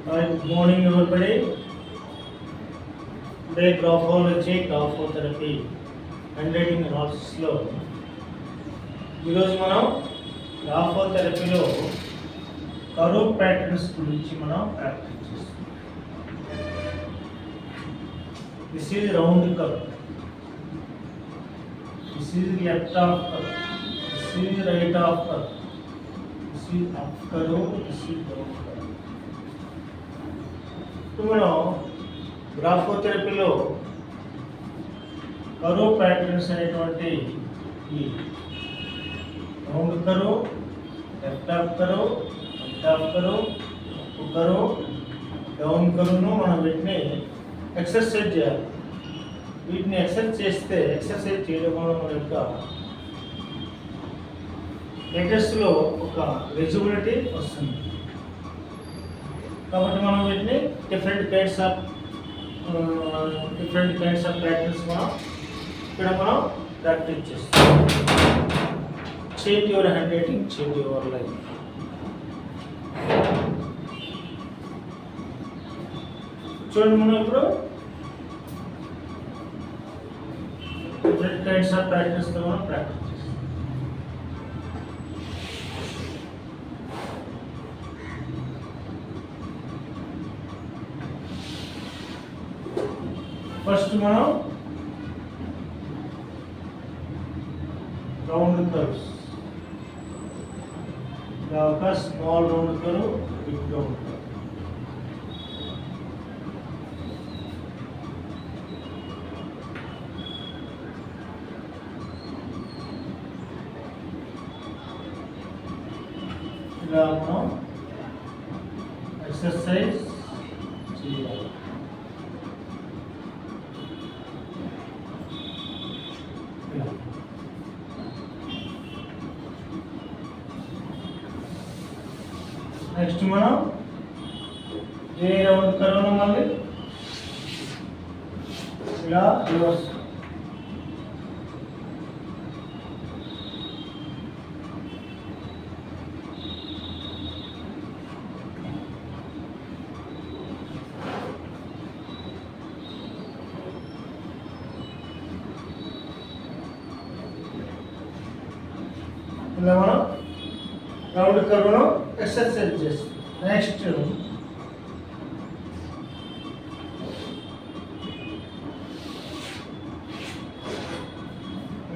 Hi, good morning everybody. Today graphology, graphotherapy, handwriting analysis లో ఈరోజు మనం గ్రాఫోథెరపీలో కర్వ్ ప్యాటర్న్స్ గురించి మనం ప్రాక్టీస్ చేస్తాం. This is round curve, this is left half curve, this is right half curve, this is up curve, this is down curve. ఇప్పుడు మనం గ్రాఫోథెరపీలో కర్వ్ ప్యాటర్న్స్ అనేటువంటి ఈ round curve, left half curve, right half curve, up curve, down కర్వ్ను మనం వీటిని exercise చేయాలి. వీటిని ఎక్సర్సైజ్ చేయడం వల్ల మన యొక్క లెటర్స్లో ఒక విజిబిలిటీ వస్తుంది. కాబట్టి మనం వీటిని డిఫరెంట్ కైండ్స్ ఆఫ్ ప్యాటర్న్స్ మనం ఇక్కడ మనం ప్రాక్టీస్ చేస్తాం. Change your hand writing, change your life. చూడండి, మనం ఇప్పుడు డిఫరెంట్ కైండ్స్ ఆఫ్ ప్యాటర్న్స్తో మనం ప్రాక్టీస్ చేస్తాం. ఫస్ట్ మనం రౌండ్ కర్వ్స్, ఒక small round curve, big round curve. ఇలా మనం ఎక్సర్సైజ్ చేయాలి. నెక్స్ట్ మనం ఏ రౌండ్ కర్వ్ను మళ్ళీ ఇలా రివర్స్, ఇలా మనం రౌండ్ కర్వ్ను ఎక్సర్సైజ్ చేస్తాం. Next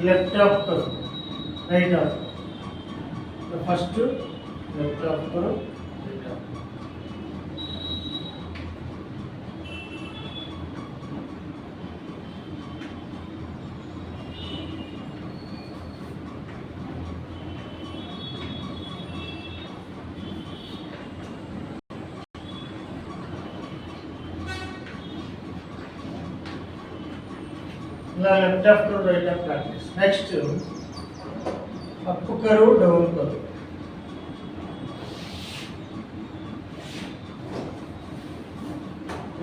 left half curve, right half. First left half curve, right half. ఇలా left half curve, right half practice. Next up curve, down curve.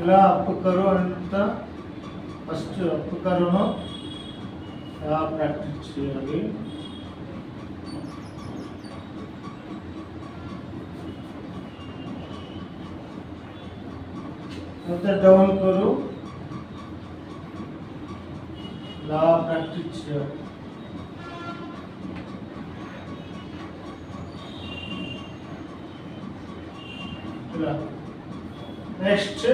ఇలా అప్ కర్వ్ అంతా ఫస్ట్ అప్ కర్వ్ను ఇలా ప్రాక్టీస్ చేయాలి. తర్వాత డౌన్ కర్వ్ ఇలా practice చేయాలి. ఇలా నెక్స్ట్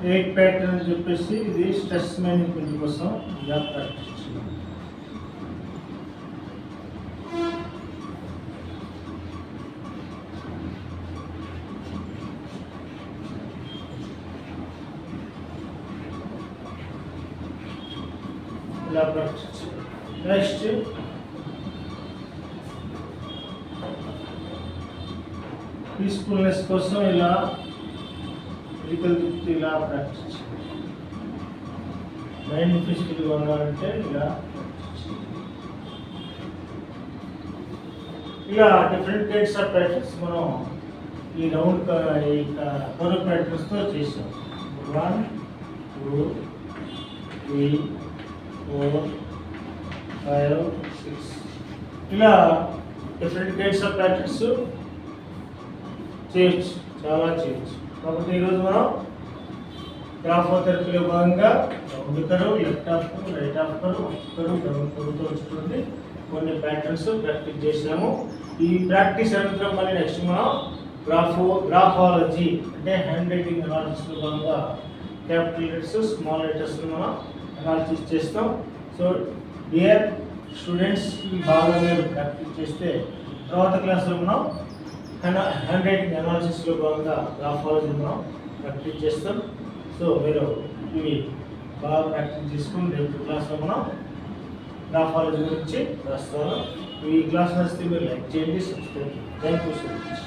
ఎయిట్ ప్యాటర్న్ అని చెప్పేసి ఇది స్ట్రెస్ మేనేజ్మెంట్ కోసం ఇలా ప్రాక్టీస్ చేయాలి. ఇలా ప్రాక్టీస్ చేయాలి. నెక్స్ట్ పీస్ఫుల్నెస్ కోసం ఇలా ఫిజికల్ ఇలా ప్రాక్టీస్ చేయాలి. మైండ్ పీస్ఫుల్గా ఉండాలంటే ఇలా ప్రాక్టీస్ చేయాలి. ఇలా డిఫరెంట్ కైండ్స్ ఆఫ్ ప్రాక్టీస్ మనం ఈ రౌండ్ కర్వ్ ప్యాటర్న్స్తో చేసాం. 1 2 3 4 5, 6 ఇలా డిఫరెంట్ కైండ్స్ ఆఫ్ ప్యాటర్న్స్ చేయొచ్చు, చాలా చేయొచ్చు. కాబట్టి ఈరోజు మనం గ్రాఫోథెరపీలో భాగంగా round curve, left half curve, right half curve, up curve, down కర్వ్తో వచ్చినటువంటి కొన్ని ప్యాటర్న్స్ ప్రాక్టీస్ చేసాము. ఈ ప్రాక్టీస్ అనంతరం మళ్ళీ నెక్స్ట్ మనం గ్రాఫాలజీ అంటే హ్యాండ్ రైటింగ్ అనాలిసిస్లో భాగంగా క్యాపిటల్ లెటర్స్, స్మాల్ లెటర్స్ మనం అనాలిసిస్ చేస్తాం. సో డియర్ స్టూడెంట్స్, ఈ బాగా మీరు ప్రాక్టీస్ చేస్తే తర్వాత క్లాస్లో మనం హ్యాండ్ రైటింగ్ అనాలిసిస్లో భాగంగా గ్రాఫాలజీ మనం ప్రాక్టీస్ చేస్తాం. సో మీరు ఇవి బాగా ప్రాక్టీస్ చేసుకుని రేపు క్లాస్లో మనం గ్రాఫాలజీ గురించి రాస్తాను. ఈ క్లాస్ నచ్చితే మీరు లైక్ చేయండి, సబ్స్క్రైబ్ చేయండి. Thank you so much.